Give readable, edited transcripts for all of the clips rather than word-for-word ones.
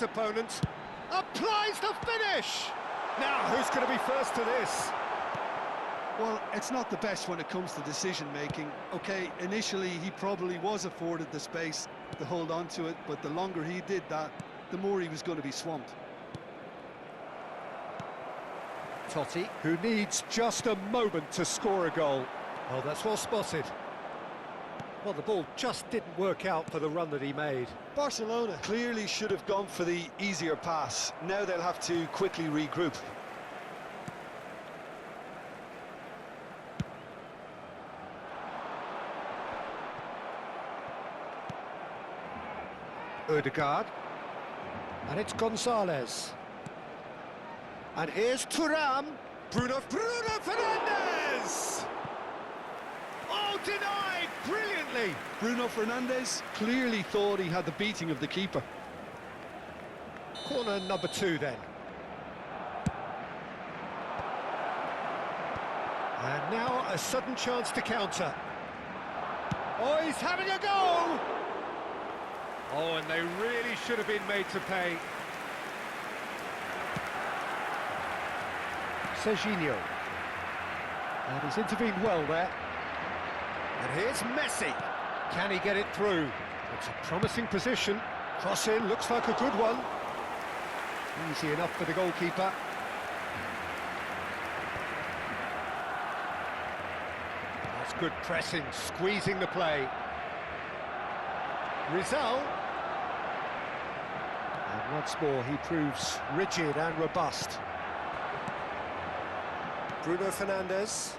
Opponent applies the finish. Now, who's going to be first to this? Well, it's not the best when it comes to decision-making. Okay, initially he probably was afforded the space to hold on to it, but the longer he did that, the more he was going to be swamped. Totti, who needs just a moment to score a goal. Oh, that's well spotted. Well, the ball just didn't work out for the run that he made. Barcelona clearly should have gone for the easier pass. Now they'll have to quickly regroup. Odegaard. And it's Gonzalez. And here's Thuram. Bruno Fernandes! Oh, denied brilliantly! Bruno Fernandes clearly thought he had the beating of the keeper. Corner number 2 then. And now a sudden chance to counter. Oh, he's having a go! Oh, and they really should have been made to pay. Serginho. And he's intervened well there. And here's Messi. Can he get it through? It's a promising position. Cross in, looks like a good one. Easy enough for the goalkeeper. That's good pressing, squeezing the play. Rizal. And once more he proves rigid and robust. Bruno Fernandes.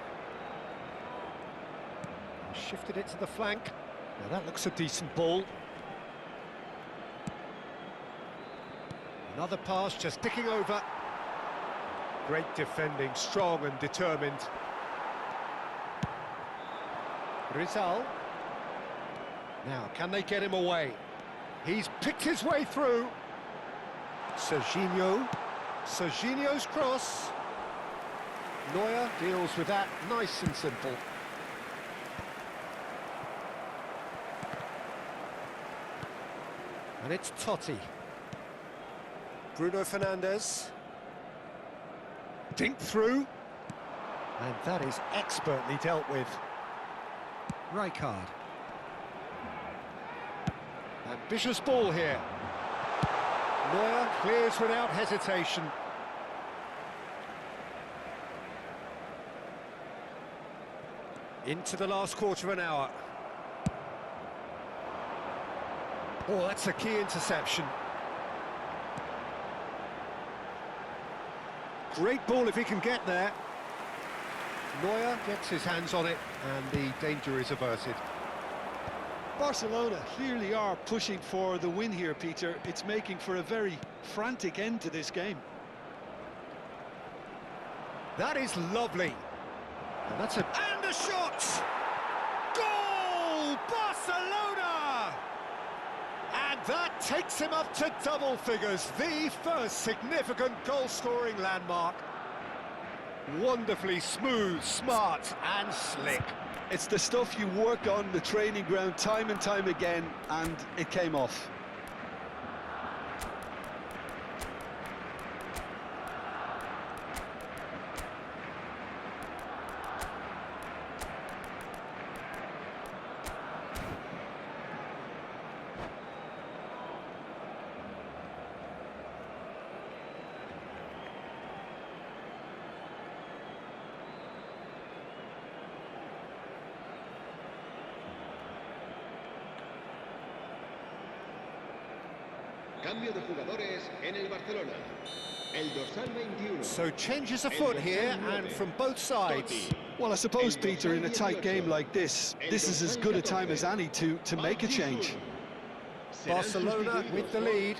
Shifted it to the flank. Now that looks a decent ball. Another pass just ticking over. Great defending, strong and determined. Rizal. Now, can they get him away? He's picked his way through. Serginho. Serginho's cross. Neuer deals with that, nice and simple. And it's Totti. Bruno Fernandes. Dink through. And that is expertly dealt with. Rijkaard. Ambitious ball here. Neuer clears without hesitation. Into the last quarter of an hour. Oh, that's a key interception. Great ball if he can get there. Neuer gets his hands on it and the danger is averted. Barcelona clearly are pushing for the win here, Peter. It's making for a very frantic end to this game. That is lovely. And that's a... And a shot! Goal! Barcelona! And that takes him up to double figures, the first significant goal-scoring landmark. Wonderfully smooth, smart and slick. It's the stuff you work on the training ground time and time again, and it came off. Cambio de jugadores en el Barcelona. El dorsal 21. So changes afoot here and from both sides. Well, I suppose, Peter, in a tight game like this is as good a time as any to make a change. Barcelona with the lead.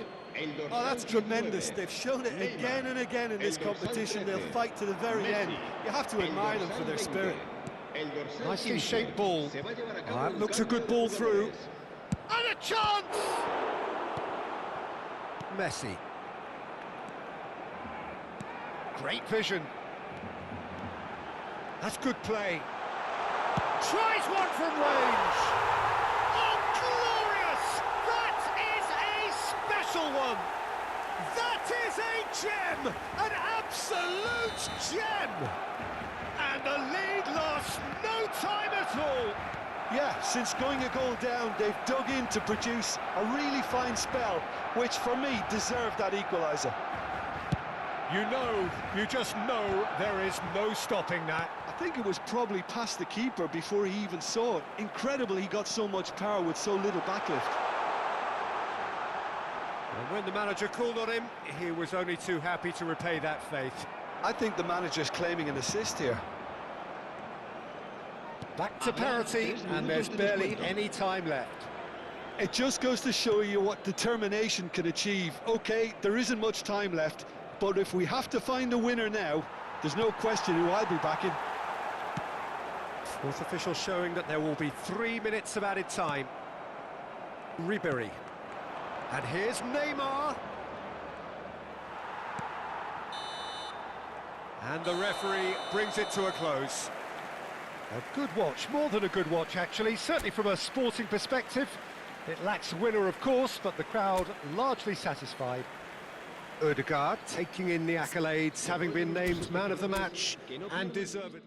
Oh, that's tremendous. They've shown it again and again in this competition. They'll fight to the very end. You have to admire them for their spirit. Nicely shaped ball. That looks a good ball through. And a chance! Messi. Great vision. That's good play. Tries one from range. Oh, glorious! That is a special one. gem! An absolute gem! And the lead lost no time at all. Yeah, since going a goal down, they've dug in to produce a really fine spell, which for me deserved that equaliser. You just know there is no stopping that. I think it was probably past the keeper before he even saw it. Incredible he got so much power with so little backlift. And when the manager called on him, he was only too happy to repay that faith. I think the manager's claiming an assist here. Back to parity, and there's barely any time left. It just goes to show you what determination can achieve. OK, there isn't much time left, but if we have to find a winner now, there's no question who I'll be backing. Fourth official showing that there will be 3 minutes of added time. Ribery. And here's Neymar. And the referee brings it to a close. A good watch, more than a good watch actually, certainly from a sporting perspective. It lacks a winner of course, but the crowd largely satisfied. Odegaard taking in the accolades, having been named man of the match, and deserved.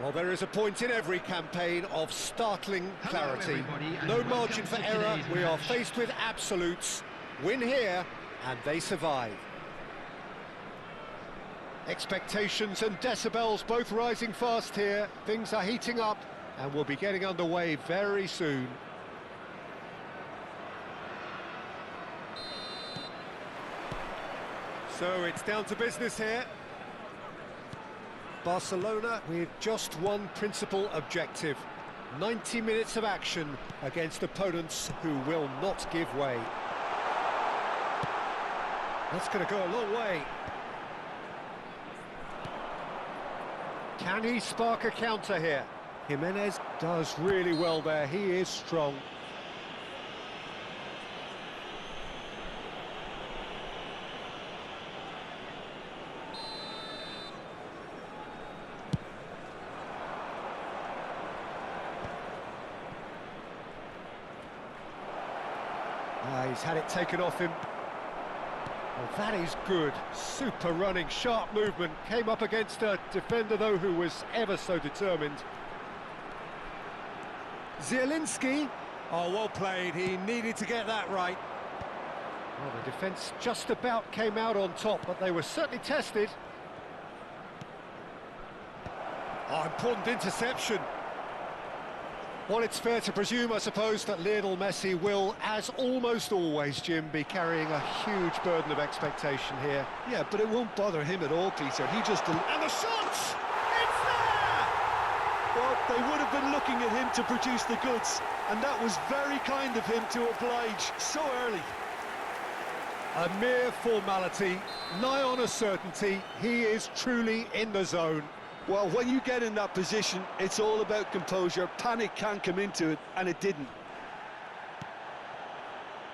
Well, there is a point in every campaign of startling clarity. No margin for error, we are faced with absolutes. Win here, and they survive. Expectations and decibels both rising fast here. Things are heating up, and we'll be getting underway very soon. So it's down to business here. Barcelona with just one principal objective. 90 minutes of action against opponents who will not give way. That's going to go a long way. Can he spark a counter here? Jimenez does really well there. He is strong. He's had it taken off him. Well, that is good. Super running, sharp movement. Came up against a defender, though, who was ever so determined. Zielinski. Oh, well played. He needed to get that right. Well, the defence just about came out on top, but they were certainly tested. Oh, important interception. Well, it's fair to presume, I suppose, that Lionel Messi will, as almost always, Jim, be carrying a huge burden of expectation here. Yeah, but it won't bother him at all, Peter. He just... And the shot! It's there! Well, they would have been looking at him to produce the goods, and that was very kind of him to oblige so early. A mere formality, nigh on a certainty. He is truly in the zone. Well, when you get in that position, it's all about composure. Panic can come into it, and it didn't.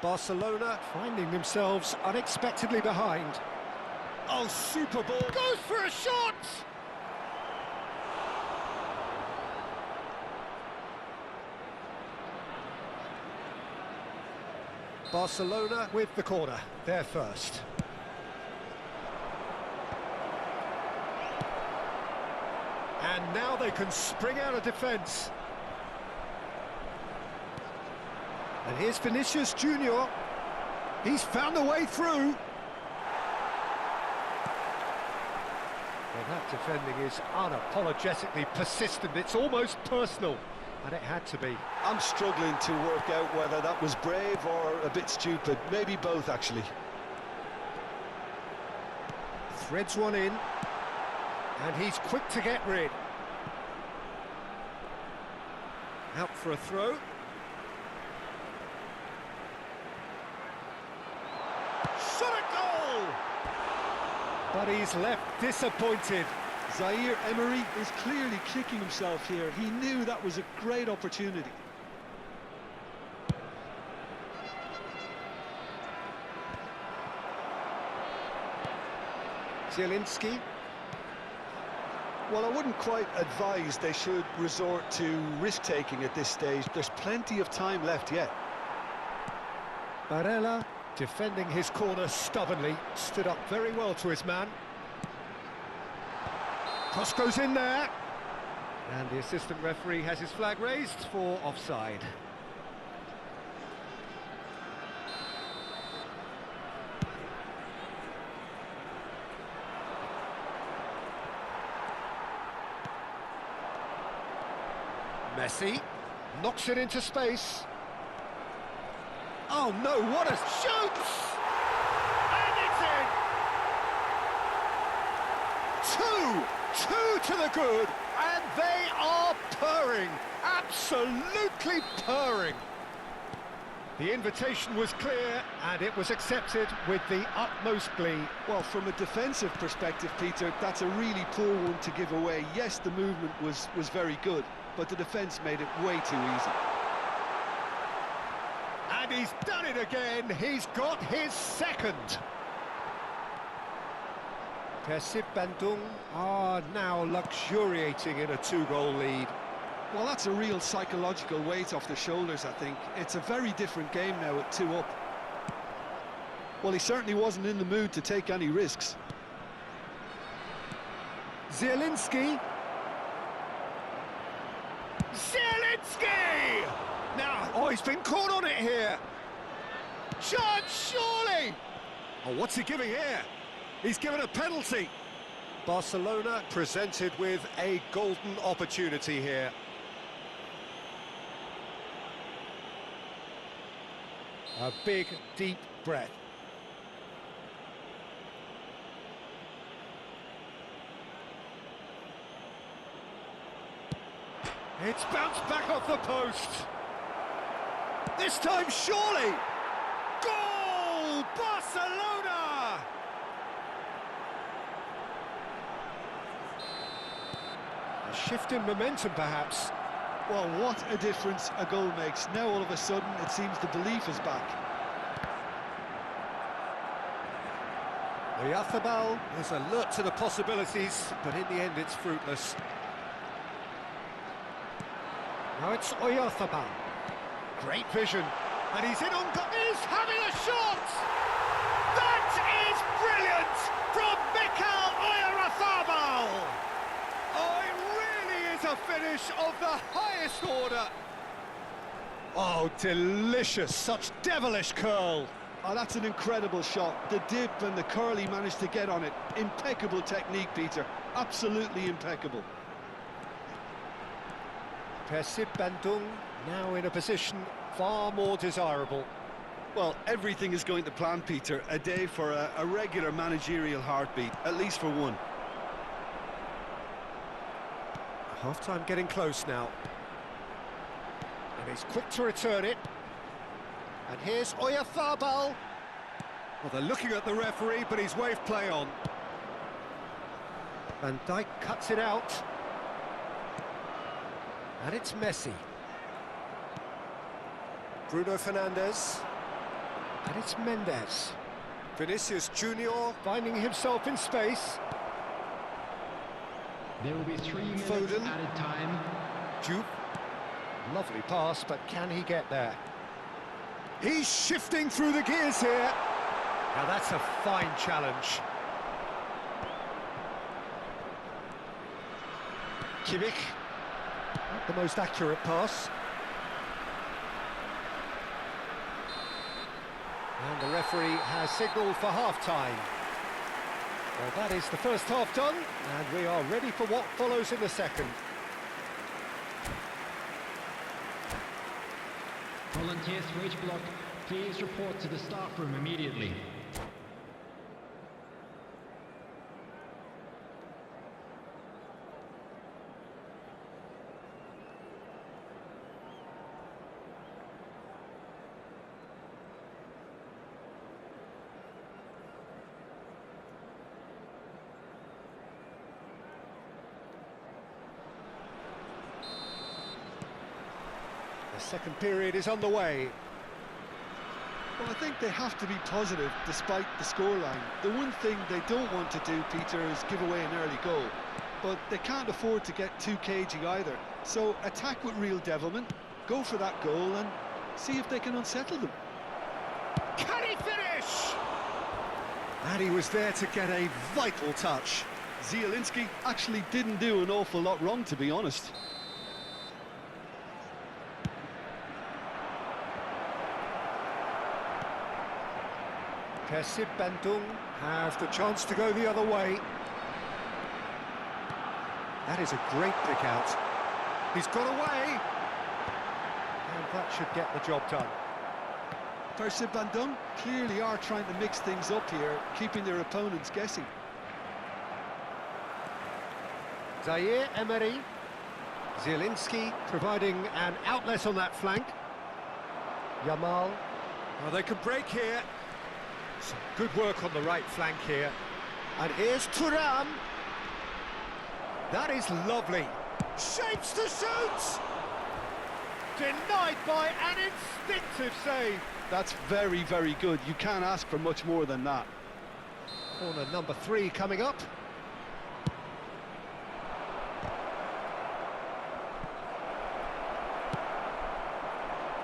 Barcelona finding themselves unexpectedly behind. Oh, super ball. Goes for a shot! Barcelona with the corner, they're first. And now they can spring out of defence. And here's Vinicius Junior. He's found a way through. Well, that defending is unapologetically persistent. It's almost personal, and it had to be. I'm struggling to work out whether that was brave or a bit stupid. Maybe both, actually. Threads one in. And he's quick to get rid. Out for a throw. Shot a goal! But he's left disappointed. Zaire Emery is clearly kicking himself here. He knew that was a great opportunity. Zielinski. Well, I wouldn't quite advise they should resort to risk-taking at this stage. There's plenty of time left yet. Barella defending his corner stubbornly, stood up very well to his man. Cross goes in there. And the assistant referee has his flag raised for offside. Messi knocks it into space. Oh no, what a shoot! And it's in! Two to the good, and they are purring, absolutely purring. The invitation was clear, and it was accepted with the utmost glee. Well, from a defensive perspective, Peter, that's a really poor one to give away. Yes, the movement was very good, but the defence made it way too easy. And he's done it again. He's got his second. Persib Bandung are now luxuriating in a two-goal lead. Well, that's a real psychological weight off the shoulders, I think. It's a very different game now at 2 up. Well, he certainly wasn't in the mood to take any risks. Zielinski. Zielinski! Now, oh, he's been caught on it here. Chance, surely! Oh, what's he giving here? He's given a penalty. Barcelona presented with a golden opportunity here. A big, deep breath. It's bounced back off the post. This time, surely. Goal! Barcelona! A shift in momentum, perhaps. Well, what a difference a goal makes. Now, all of a sudden, it seems the belief is back. Oyarzabal is alert to the possibilities, but in the end, it's fruitless. Now it's Oyarzabal. Great vision. And he's in on... He's having a shot! That is brilliant from Mikel Oyarzabal! Oh, it really is a finish of the highest order. Oh, delicious, such devilish curl. Oh, that's an incredible shot. The dip and the curl he managed to get on it. Impeccable technique, Peter. Absolutely impeccable. Persib Bandung now in a position far more desirable. Well, everything is going to plan, Peter. A day for a regular managerial heartbeat, at least for one. Half-time getting close now. And he's quick to return it. And here's Oyarzabal. Well, they're looking at the referee, but he's waved play on. Van Dijk cuts it out. And it's Messi. Bruno Fernandes. And it's Mendes. Vinicius Junior finding himself in space. There will be 3 minutes Foden. added time. Jupe. Lovely pass, but can he get there? He's shifting through the gears here. Now that's a fine challenge. Kimmich. Not the most accurate pass. And the referee has signalled for half-time. Well, that is the first half done, and we are ready for what follows in the second. Volunteers for each block, please report to the staff room immediately. The second period is underway. Well, I think they have to be positive despite the scoreline. The one thing they don't want to do, Peter, is give away an early goal. But they can't afford to get too cagey either. So attack with real devilment, go for that goal and see if they can unsettle them. Can he finish? And he was there to get a vital touch. Zielinski actually didn't do an awful lot wrong, to be honest. Persib Bandung have the chance to go the other way. That is a great pick out. He's got away. And that should get the job done. Persib Bandung clearly are trying to mix things up here, keeping their opponents guessing. Zaire Emery. Zielinski providing an outlet on that flank. Yamal. Oh, they can break here. Some good work on the right flank here. And here's Thuram. That is lovely. Shapes to shoot! Denied by an instinctive save. That's very, very good. You can't ask for much more than that. Corner number 3 coming up.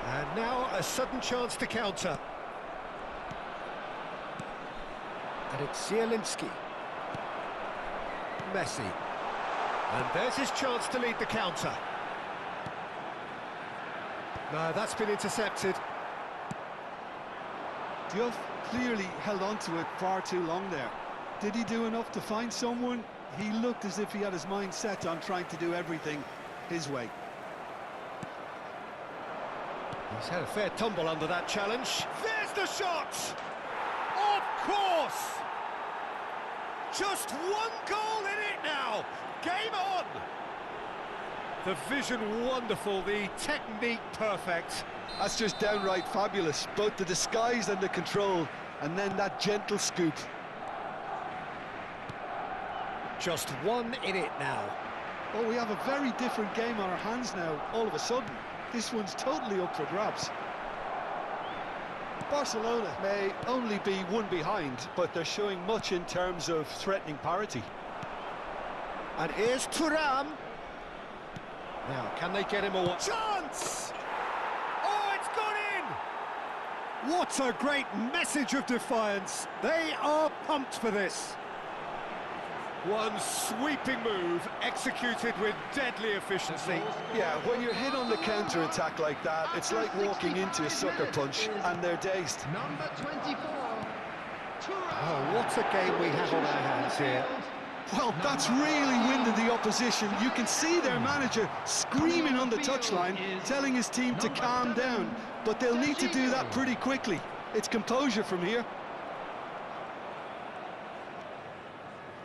And now a sudden chance to counter. And it's Zielinski. Messi. And there's his chance to lead the counter. No, that's been intercepted. Diouf clearly held on to it far too long there. Did he do enough to find someone? He looked as if he had his mind set on trying to do everything his way. He's had a fair tumble under that challenge. There's the shot! Of course! Just one goal in it now! Game on! The vision wonderful, the technique perfect. That's just downright fabulous. Both the disguise and the control, and then that gentle scoop. Just one in it now. Oh, we have a very different game on our hands now, all of a sudden. This one's totally up for grabs. Barcelona may only be one behind, but they're showing much in terms of threatening parity. And here's Thuram. Now, can they get him a chance? Oh, it's gone in! What a great message of defiance. They are pumped for this. One sweeping move, executed with deadly efficiency. Yeah, when you're hit on the counter-attack like that, it's like walking into a sucker punch, and they're dazed. Number 24. Oh, what a game we have on our hands here. Well, that's really winded the opposition. You can see their manager screaming on the touchline, telling his team to calm down, but they'll need to do that pretty quickly. It's composure from here.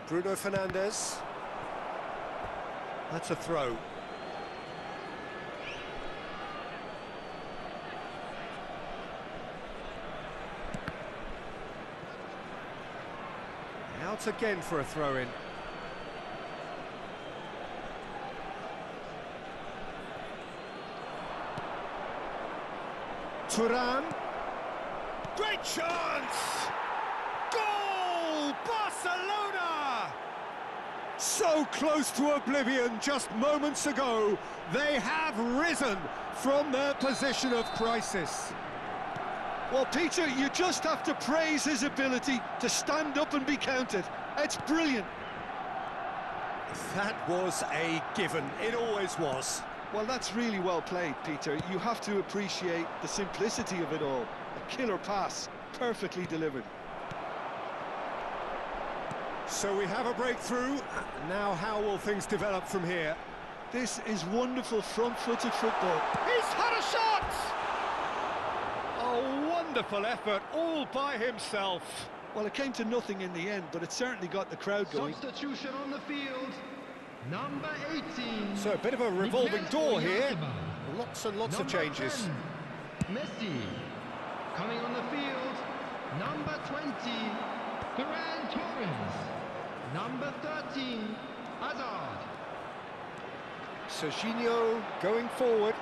Bruno Fernandes. That's a throw. Out again for a throw-in. Thuram. Great chance! Goal! Barcelona! So close to oblivion just moments ago. They have risen from their position of crisis. Well, Peter, you just have to praise his ability to stand up and be counted. It's brilliant. That was a given. It always was. Well, that's really well played, Peter. You have to appreciate the simplicity of it all. A killer pass, perfectly delivered. So we have a breakthrough. Now how will things develop from here? This is wonderful front-footed football. He's had a shot! A wonderful effort all by himself. Well, it came to nothing in the end, but it certainly got the crowd going. Substitution on the field. Number 18. So a bit of a revolving door here. Lots and lots of changes. 10, Messi. Coming on the field. Number 20. Ferran Torres. Number 13. Hazard. Serginho going forward.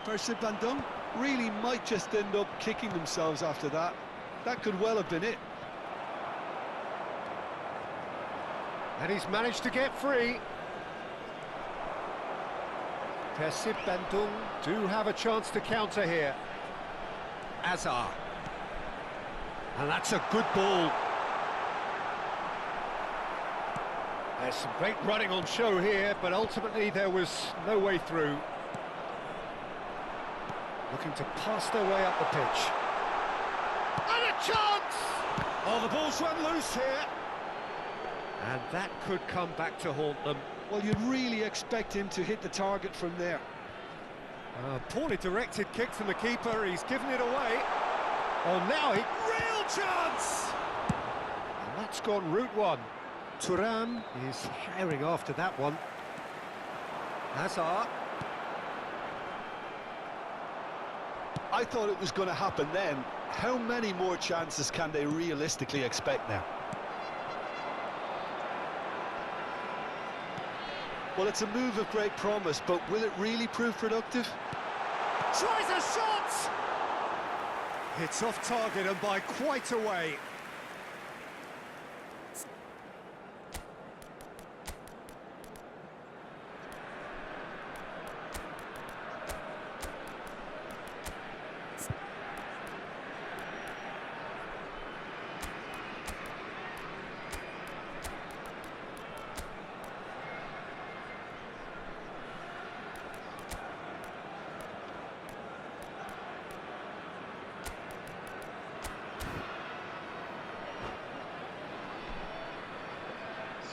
Persib Bandung really might just end up kicking themselves after that. That could well have been it. And he's managed to get free. Persib Bandung do have a chance to counter here. Hazard. And that's a good ball. There's some great running on show here, but ultimately there was no way through. Looking to pass their way up the pitch. And a chance! Oh, the ball's run loose here. And that could come back to haunt them. Well, you'd really expect him to hit the target from there. Poorly directed kick from the keeper, he's given it away. Oh, now he... Real chance! And that's gone route one. Thuram is herring after that one. Hazard. I thought it was going to happen then. How many more chances can they realistically expect now? Well, it's a move of great promise, but will it really prove productive? Tries a shot! It's off target and by quite a way.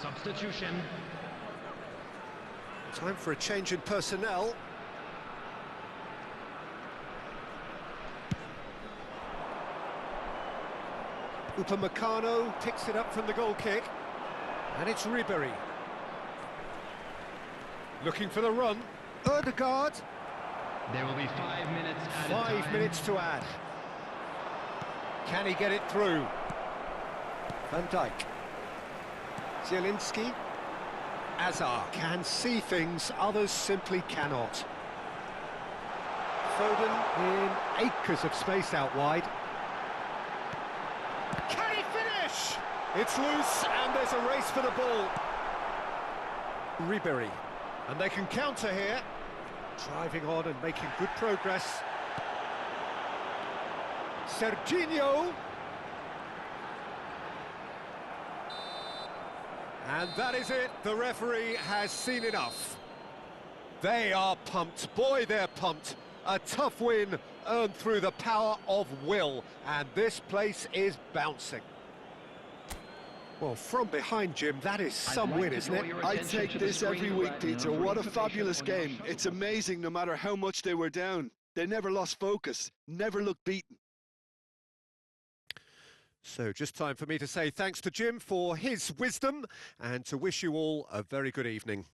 Substitution. Time for a change in personnel. Upamecano picks it up from the goal kick. And it's Ribery. Looking for the run. Ødegaard. There will be 5 minutes added 5 time. minutes to add. Can he get it through? Van Dijk. Zielinski. Hazard can see things others simply cannot. Foden in acres of space out wide. Can he finish? It's loose and there's a race for the ball. Ribery. And they can counter here. Driving on and making good progress. Serginho. And that is it. The referee has seen enough. They are pumped. Boy, they're pumped. A tough win earned through the power of will. And this place is bouncing. Well, from behind, Jim, that is some win, isn't it? I take this every week, Dieter. What a fabulous game. It's amazing no matter how much they were down. They never lost focus, never looked beaten. So just time for me to say thanks to Jim for his wisdom and to wish you all a very good evening.